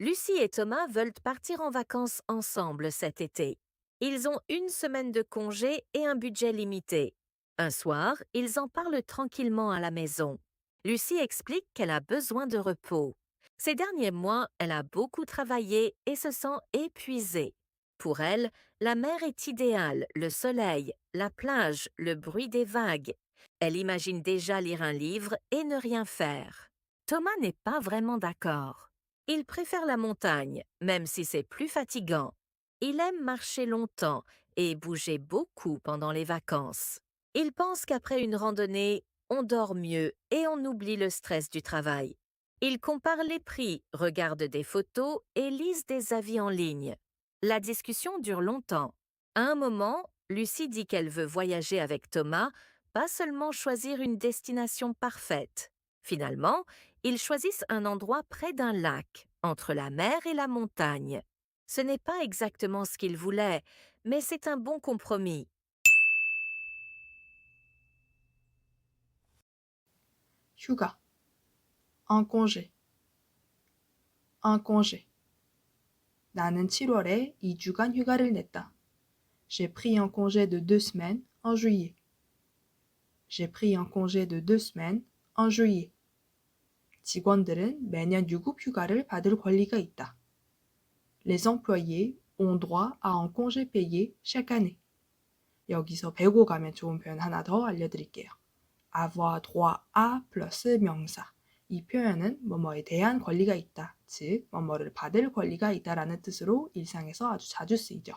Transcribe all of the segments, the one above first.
Lucie et Thomas veulent partir en vacances ensemble cet été. Ils ont une semaine de congé et un budget limité. Un soir, ils en parlent tranquillement à la maison. Lucie explique qu'elle a besoin de repos. Ces derniers mois, elle a beaucoup travaillé et se sent épuisée. Pour elle, la mer est idéale, le soleil, la plage, le bruit des vagues. Elle imagine déjà lire un livre et ne rien faire. Thomas n'est pas vraiment d'accord. Il préfère la montagne, même si c'est plus fatigant. Il aime marcher longtemps et bouger beaucoup pendant les vacances. Il pense qu'après une randonnée, on dort mieux et on oublie le stress du travail. Il compare les prix, regarde des photos et lise des avis en ligne. La discussion dure longtemps. À un moment, Lucie dit qu'elle veut voyager avec Thomas, pas seulement choisir une destination parfaite. Finalement, ils choisissent un endroit près d'un lac, entre la mer et la montagne. Ce n'est pas exactement ce qu'ils voulaient, mais c'est un bon compromis. 휴가, un congé, un congé. 나는 7월에 2주간 휴가를 냈다. J'ai pris un congé de 2 semaines en juillet. J'ai pris un congé de 2 semaines en juillet. 직원들은 매년 유급 휴가를 받을 권리가 있다. Les employés ont droit à un congé payé chaque année. 여기서 배우고 가면 좋은 표현 하나 더 알려드릴게요. avoir droit à 플러스 명사. 이 표현은 뭐뭐에 대한 권리가 있다, 즉 뭐뭐를 받을 권리가 있다라는 뜻으로 일상에서 아주 자주 쓰이죠.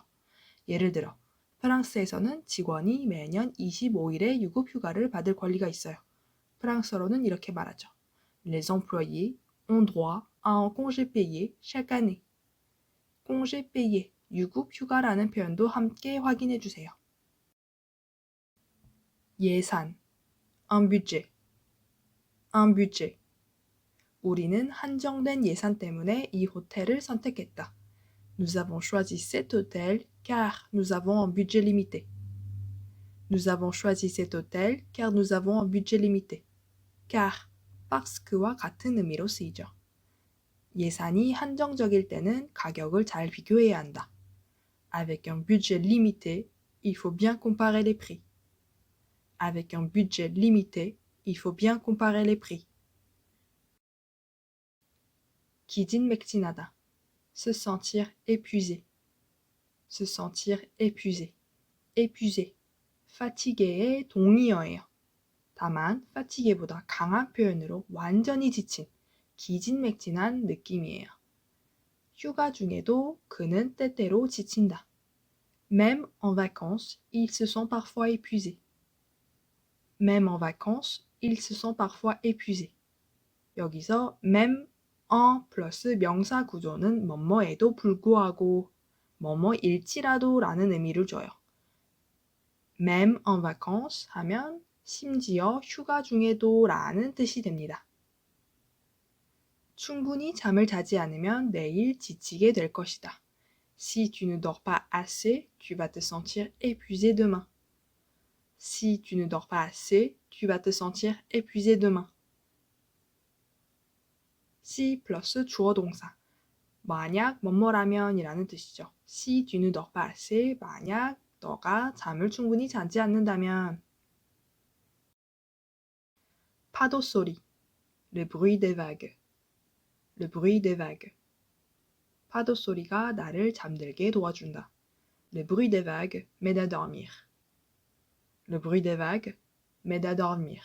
예를 들어 프랑스에서는 직원이 매년 25일에 유급 휴가를 받을 권리가 있어요. 프랑스어로는 이렇게 말하죠. Les employés ont droit à un congé payé chaque année. congé payé, 유급 휴가라는 표현도 함께 확인해 주세요. 예산, un budget, un budget. 우리는 한정된 예산 때문에 이 호텔을 선택했다. Nous avons choisi cet hôtel car nous avons un budget limité. Nous avons choisi cet hôtel car nous avons un budget limité. car, parce que와 같은 의미로 쓰이죠. 예산이 한정적일 때는 가격을 잘 비교해야 한다. Avec un budget limité, il faut bien comparer les prix. Avec un budget limité, il faut bien comparer les prix. 기진맥진하다. Se sentir épuisé. Se sentir épuisé. épuisé. fatigué의 동의어예요. 다만 fatigué보다 강한 표현으로 완전히 지친, 기진맥진한 느낌이에요. 휴가 중에도 그는 때때로 지친다. Même en vacances, ils se sont parfois épuisés. Même en vacances, ils se sont parfois épuisés. 여기서 même en 플러스 명사 구조는 뭐뭐에도 불구하고 뭐뭐일지라도 라는 의미를 줘요. même en vacances 하면 심지어 휴가 중에도 라는 뜻이 됩니다. 충분히 잠을 자지 않으면 내일 지치게 될 것이다. Si tu ne dors pas assez, tu vas te sentir épuisé demain. Si tu ne dors pas assez, tu vas te sentir épuisé demain. si 플러스 주어 동사. 만약 뭐뭐라면이라는 뜻이죠. Si tu ne dors pas assez, 만약 너가 잠을 충분히 자지 않는다면. 파도 소리. Le bruit des vagues. Le bruit des vagues. 파도 소리가 나를 잠들게 도와준다. Le bruit des vagues m'aide à dormir. Le bruit des vagues m'aide à dormir.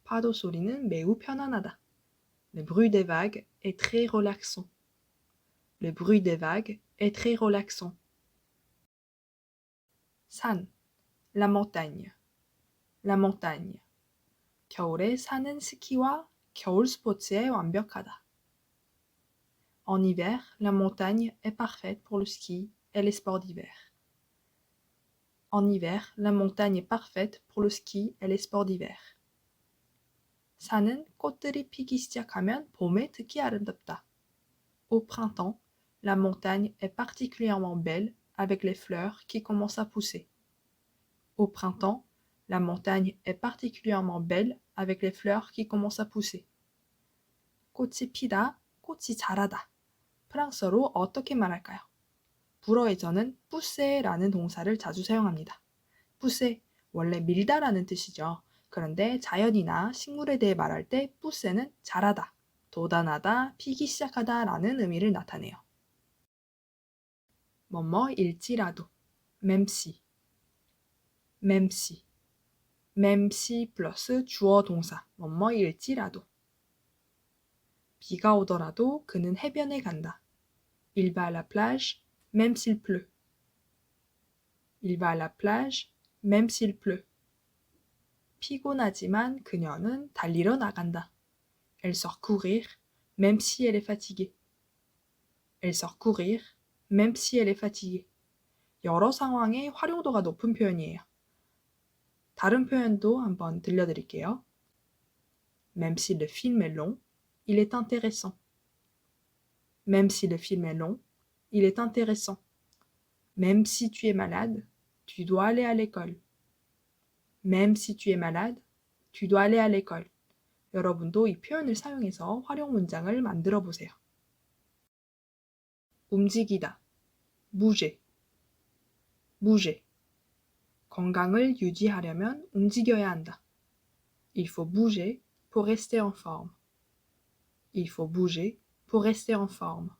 파도 소리는 매우 편안하다. Le bruit des vagues est très relaxant. Le bruit des vagues est très relaxant. 산, la montagne. La montagne. 겨울에 산은 스키와 겨울 스포츠에 완벽하다. En hiver, la montagne est parfaite pour le ski et les sports d'hiver. En hiver, la montagne est parfaite pour le ski et les sports d'hiver. 산은 꽃들이 피기 시작하면 봄에 특히 아름답다. Au printemps, la montagne est particulièrement belle avec les fleurs qui commencent à pousser. Au printemps, la montagne est particulièrement belle avec les fleurs qui commencent à pousser. 꽃이 피다, 꽃이 자라다. 프랑스어로 어떻게 말할까요? 불어에서는 pousser라는 동사를 자주 사용합니다. pousser, 원래 밀다라는 뜻이죠. 그런데 자연이나 식물에 대해 말할 때 pousser는 자라다, 돋아나다, 피기 시작하다 라는 의미를 나타내요. 뭐뭐일지라도, même si, même si, même si 플러스 주어 동사, 뭐뭐일지라도. 비가 오더라도 그는 해변에 간다. Il va à la plage, même s'il pleut. Il va à la plage, même s'il pleut. 피곤하지만 그녀는 달리러 나간다. Elle sort courir, même si elle est fatiguée. Elle sort courir, même si elle est fatiguée. 여러 상황에 활용도가 높은 표현이에요. 다른 표현도 한번 들려드릴게요. Même si le film est long, il est intéressant. Même si le film est long, il est intéressant. Même si tu es malade, tu dois aller à l'école. Même si tu es malade, tu dois aller à l'école. 여러분도 이 표현을 사용해서 활용 문장을 만들어 보세요. 움직이다. bouger. bouger. 건강을 유지하려면 움직여야 한다. Il faut bouger pour rester en forme. Il faut bouger pour rester en forme.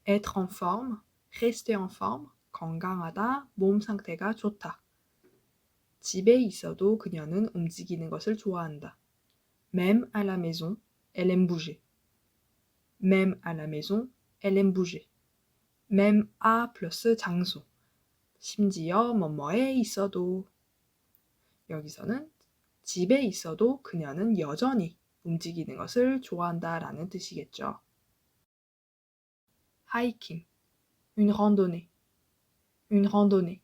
Être en forme, rester en forme, 건강하다, 몸 상태가 좋다. 집에 있어도 그녀는 움직이는 것을 좋아한다. Même à la maison, elle aime bouger. Même à la maison, elle aime bouger. Même à 플러스 장소. 심지어 뭐뭐에 있어도. 여기서는 집에 있어도 그녀는 여전히 움직이는 것을 좋아한다 라는 뜻이겠죠. hiking, une randonnée, une randonnée.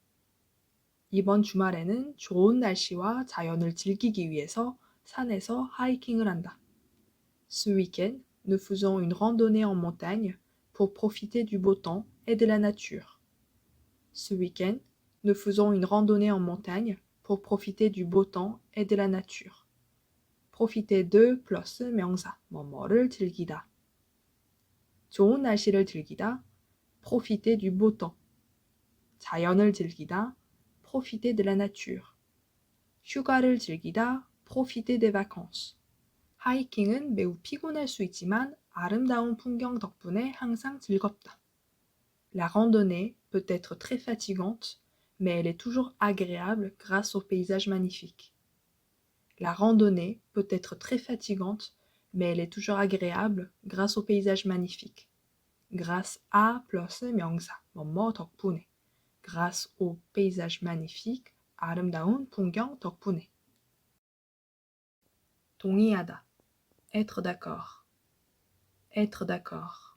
이번 주말에는 좋은 날씨와 자연을 즐기기 위해서 산에서 하이킹을 한다. Ce week-end, nous faisons une randonnée en montagne pour profiter du beau temps et de la nature. Ce week-end, nous faisons une randonnée en montagne pour profiter du beau temps et de la nature. profiter de 플러스 명사, 뭐뭐를 즐기다. 좋은 날씨를 즐기다, profiter du beau temps. 자연을 즐기다, profiter de la nature. 휴가를 즐기다, profiter des vacances. 하이킹은 매우 피곤할 수 있지만 아름다운 풍경 덕분에 항상 즐겁다. La randonnée peut être très fatigante, mais elle est toujours agréable grâce aux paysages magnifiques. La randonnée peut être très fatigante, mais elle est toujours agréable grâce aux paysages magnifiques. Grâce à 플러스 명사, 뭐뭐 덕분에. Grâce aux paysages magnifiques, 아름다운 풍경 덕분에. 동의하다, être d'accord. être d'accord.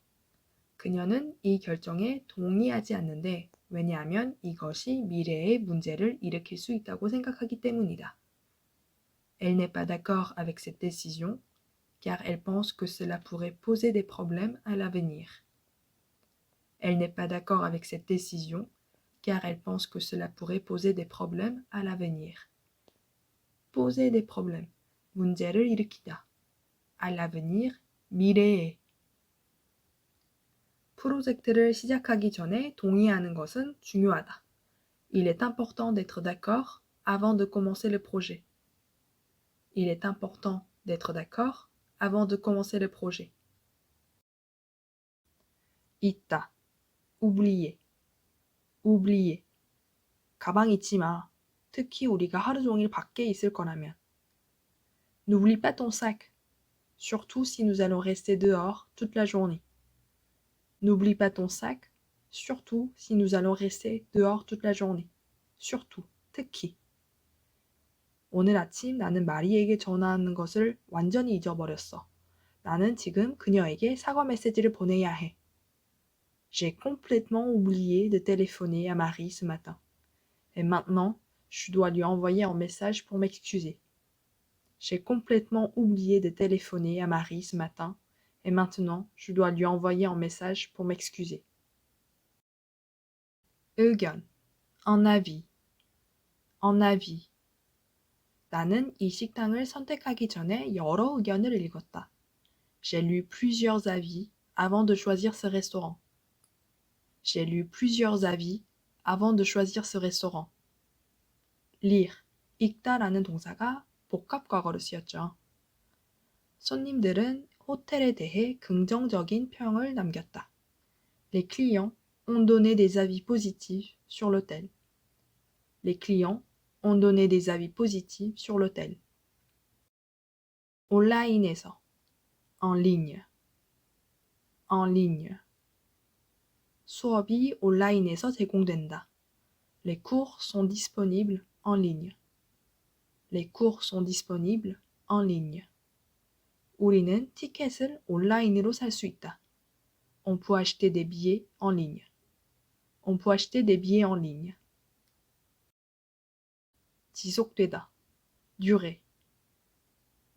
그녀는 이 결정에 동의하지 않는데 왜냐하면 이것이 미래에 문제를 일으킬 수 있다고 생각하기 때문이다. Elle n'est pas d'accord avec cette décision car elle pense que cela pourrait poser des problèmes à l'avenir. Elle n'est pas d'accord avec cette décision car elle pense que cela pourrait poser des problèmes à l'avenir. poser des problèmes, 문제를 일으키다. à l'avenir, 미래에. 프로젝트를 시작하기 전에 동의하는 것은 중요하다. Il est important d'être d'accord avant de commencer le projet. Il est important d'être d'accord avant de commencer le projet. 있다. oublier. oublier. 가방 잊지 마. 특히 우리가 하루 종일 밖에 있을 거라면. N'oublie pas ton sac. Surtout si nous allons rester dehors toute la journée. N'oublie pas ton sac. Surtout si nous allons rester dehors toute la journée. Surtout, 특히. 오늘 아침 나는 마리에게 전화하는 것을 완전히 잊어버렸어. 나는 지금 그녀에게 사과 메시지를 보내야 해. J'ai complètement oublié de téléphoner à Marie ce matin. Et maintenant, je dois lui envoyer un message pour m'excuser. J'ai complètement oublié de téléphoner à Marie ce matin. Et maintenant, je dois lui envoyer un message pour m'excuser. 의견, un avis, un avis. 나는 이 식당을 선택하기 전에 여러 의견을 읽었다. J'ai lu plusieurs avis avant de choisir ce restaurant. J'ai lu plusieurs avis avant de choisir ce restaurant. lire, 읽다라는 동사가 복합 과거로 쓰였죠. 손님들은 호텔에 대해 긍정적인 평을 남겼다. Les clients ont donné des avis positifs sur l'hôtel. Les clients ont donné des avis positifs sur l'hôtel. 온라인에서, en ligne, en ligne. 수업이 온라인에서 제공된다. Les cours sont disponibles en ligne. Les cours sont disponibles en ligne. 우리는 티켓을 온라인으로 살 수 있다. On peut acheter des billets en ligne. On peut acheter des billets en ligne. 지속되다. durer.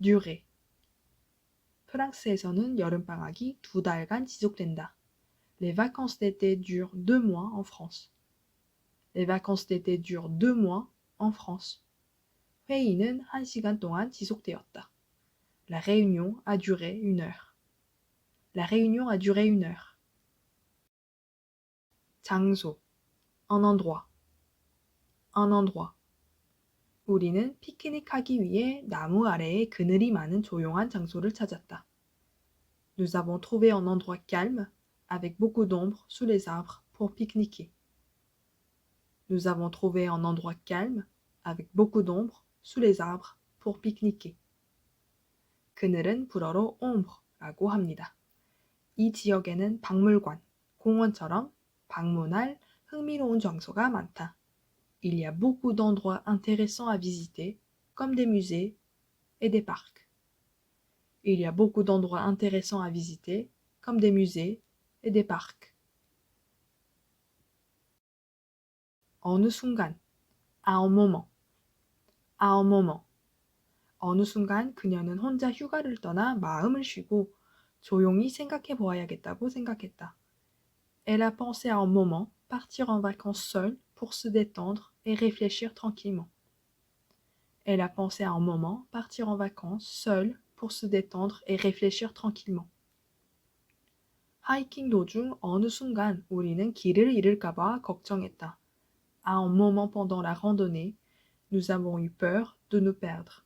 durer. 프랑스에서는 여름방학이 2달간 지속된다. Les vacances d'été durent 2 mois en France. Les vacances d'été durent 2 mois en France. 회의는 1시간 동안 지속되었다. La réunion a duré 1 heure. La réunion a duré 1 heure. 장소, un endroit. un endroit. 우리는 피크닉하기 위해 나무 아래에 그늘이 많은 조용한 장소를 찾았다. Nous avons trouvé un endroit calme avec beaucoup d'ombre sous les arbres pour pique-niquer. Nous avons trouvé un endroit calme avec beaucoup d'ombre sous les arbres pour pique-niquer. 그늘은 불어로 ombre라고 합니다. 이 지역에는 박물관, 공원처럼 방문할 흥미로운 장소가 많다. Il y a beaucoup d'endroits intéressants à visiter, comme des musées et des parcs. Il y a beaucoup d'endroits intéressants à visiter, comme des musées et des parcs. 어느 순간, à un moment, à un moment. 어느 순간 그녀는 혼자 휴가를 떠나 마음을 쉬고 조용히 생각해 보아야겠다고 생각했다. Elle a pensé à un moment partir en vacances seule pour se détendre et réfléchir tranquillement. Elle a pensé à un moment partir en vacances seule pour se détendre et réfléchir tranquillement. 하이킹 도중 어느 순간 우리는 길을 잃을까봐 걱정했다. À un moment pendant la randonnée, nous avons eu peur de nous perdre.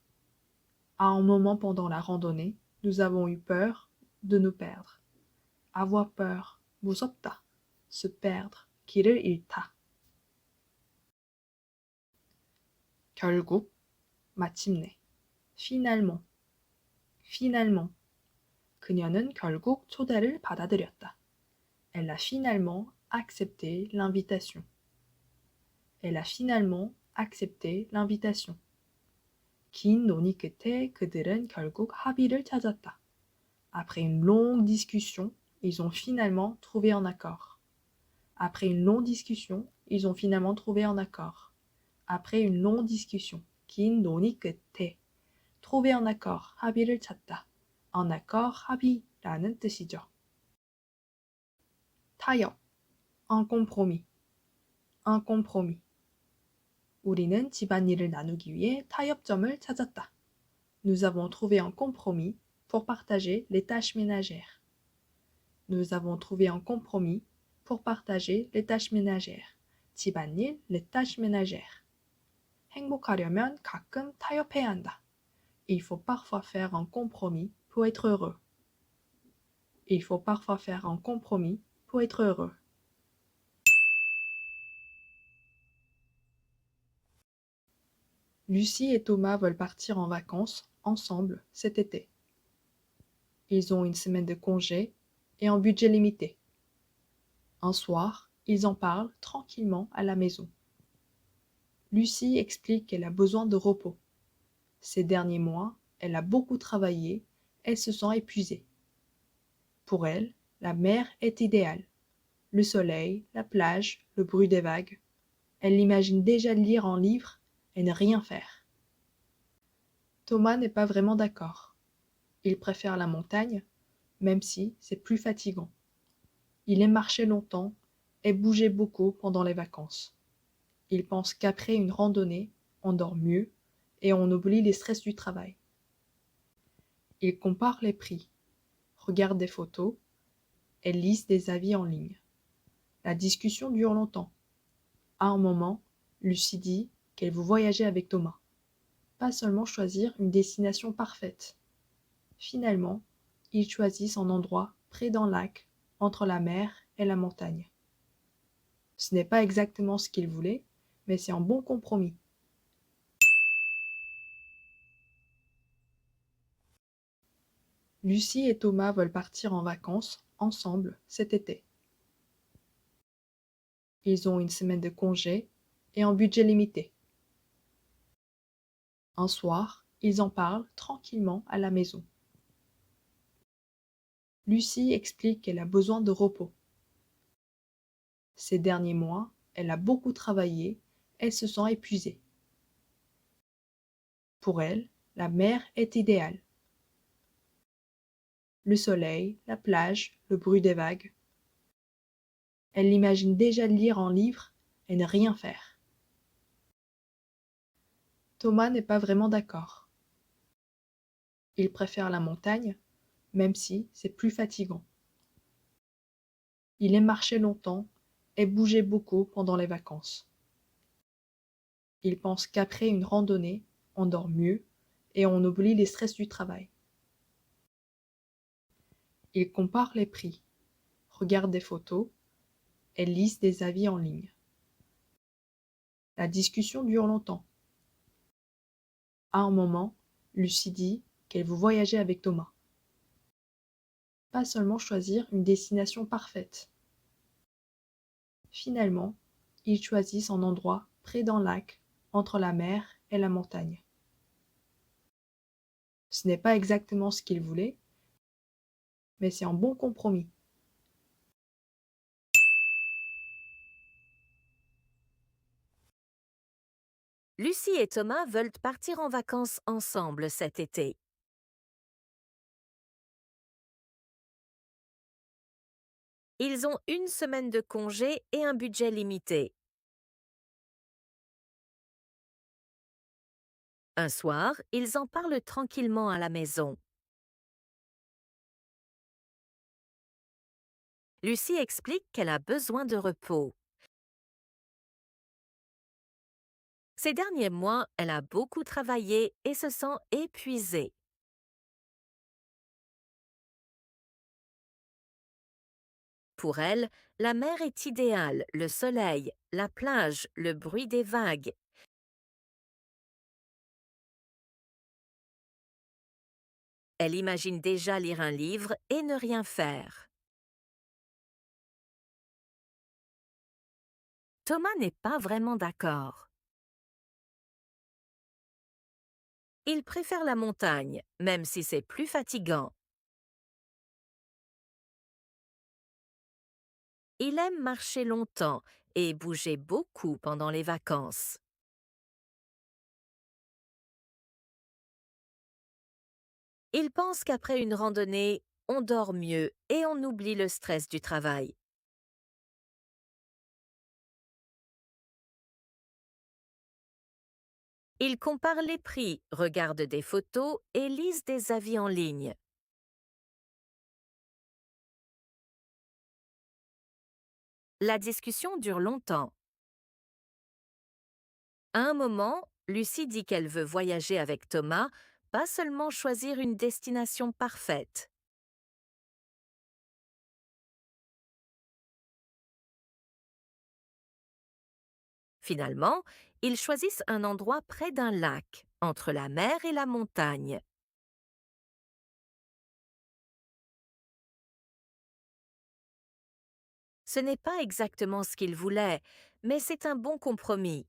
À un moment pendant la randonnée, nous avons eu peur de nous perdre. Avoir peur, 무섭다. Se perdre, 길을 잃다. 결국, 마침내, finalement, finalement. 그녀는 결국 초대를 받아들였다. Elle a finalement accepté l'invitation. Elle a finalement accepté l'invitation. 긴 논의 끝에 그들은 결국 합의를 찾았다. Après une longue discussion, ils ont finalement trouvé un accord. Après une longue discussion, ils ont finalement trouvé un accord. Après une longue discussion, 긴 논의 끝에 trouver un accord, 합의를 찾다. Un accord, 합의라는 뜻이죠. 타협, un compromis, un compromis. 우리는 집안일을 나누기 위해 타협점을 찾았다. Nous avons trouvé un compromis pour partager les tâches ménagères. Nous avons trouvé un compromis pour partager les tâches ménagères. 집안일, les tâches ménagères. 행복하려면 가끔 타협해야 한다. Il faut parfois faire un compromis pour être heureux. Il faut parfois faire un compromis pour être heureux. Lucie et Thomas veulent partir en vacances ensemble cet été. Ils ont une semaine de congé et un budget limité. Un soir, ils en parlent tranquillement à la maison. Lucie explique qu'elle a besoin de repos. Ces derniers mois, elle a beaucoup travaillé, elle se sent épuisée. Pour elle, la mer est idéale. Le soleil, la plage, le bruit des vagues. Elle l'imagine déjà lire un livre et ne rien faire. Thomas n'est pas vraiment d'accord. Il préfère la montagne, même si c'est plus fatigant. Il aime marcher longtemps et bouger beaucoup pendant les vacances. Il pense qu'après une randonnée, on dort mieux et on oublie les stress du travail. Il compare les prix, regarde des photos Elles lisent des avis en ligne. La discussion dure longtemps. À un moment, Lucie dit qu'elle veut voyager avec Thomas. Pas seulement choisir une destination parfaite. Finalement, ils choisissent un endroit près d'un lac, entre la mer et la montagne. Ce n'est pas exactement ce qu'ils voulaient, mais c'est un bon compromis. Lucie et Thomas veulent partir en vacances ensemble cet été. Ils ont une semaine de congé et un budget limité. Un soir, ils en parlent tranquillement à la maison. Lucie explique qu'elle a besoin de repos. Ces derniers mois, elle a beaucoup travaillé, elle se sent épuisée. Pour elle, la mer est idéale. Le soleil, la plage, le bruit des vagues. Elle imagine déjà lire un livre et ne rien faire. Thomas n'est pas vraiment d'accord. Il préfère la montagne, même si c'est plus fatigant. Il aime marcher longtemps et bouger beaucoup pendant les vacances. Il pense qu'après une randonnée, on dort mieux et on oublie les stress du travail. Il compare les prix, regarde des photos et lise des avis en ligne. La discussion dure longtemps. À un moment, Lucie dit qu'elle veut voyager avec Thomas. Pas seulement choisir une destination parfaite. Finalement, ils choisissent un endroit près d'un lac, entre la mer et la montagne. Ce n'est pas exactement ce qu'ils voulaient, mais c'est un bon compromis. Lucie et Thomas veulent partir en vacances ensemble cet été. Ils ont une semaine de congé et un budget limité. Un soir, ils en parlent tranquillement à la maison. Lucie explique qu'elle a besoin de repos. Ces derniers mois, elle a beaucoup travaillé et se sent épuisée. Pour elle, la mer est idéale, le soleil, la plage, le bruit des vagues. Elle imagine déjà lire un livre et ne rien faire. Thomas n'est pas vraiment d'accord. Il préfère la montagne, même si c'est plus fatigant. Il aime marcher longtemps et bouger beaucoup pendant les vacances. Il pense qu'après une randonnée, on dort mieux et on oublie le stress du travail. Il compare les prix, regarde des photos et lise des avis en ligne. La discussion dure longtemps. À un moment, Lucie dit qu'elle veut voyager avec Thomas, pas seulement choisir une destination parfaite. Finalement, ils choisissent un endroit près d'un lac, entre la mer et la montagne. Ce n'est pas exactement ce qu'ils voulaient, mais c'est un bon compromis.